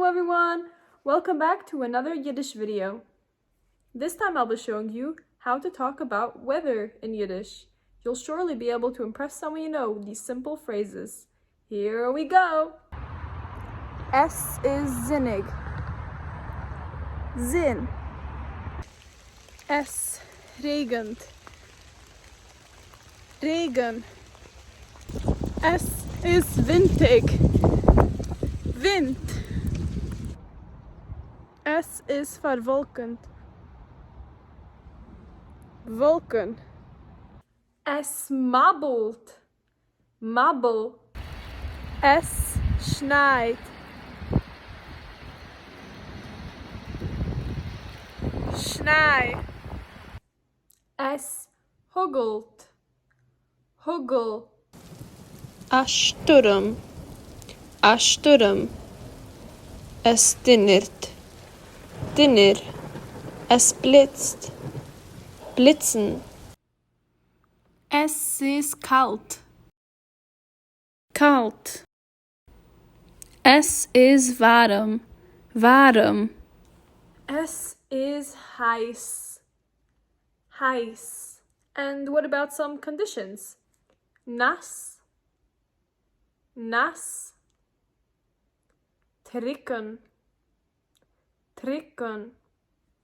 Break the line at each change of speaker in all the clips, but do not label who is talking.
everyone! Welcome back to another Yiddish video. This time I'll be showing you how to talk about weather in Yiddish. You'll surely be able to impress someone you know with these simple phrases. Here we go! S is zוניג. Zin. S. Ra'gענט. Ra'gן. S is ווינטיג. Wind. S is פארוואלקענט. Wàlkן. S. מאבעלט. Mabel. S. Sנייט. Sניי. S. האגעלט. Hugel. Sturm. Sturm. Es donnert. Dinner. Es blitzt. Blitzen. Es ist kalt. Kalt. Es ist warm. Warm. Es ist heiß. Heiß. And what about some conditions? Nass. Nass. Trocען. Trocעn.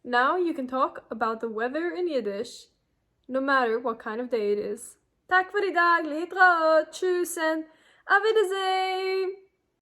Now you can talk about the weather in Yiddish, no matter what kind of day it is. Tack för idag, להתראות, tschüss and auf Wiedersehen!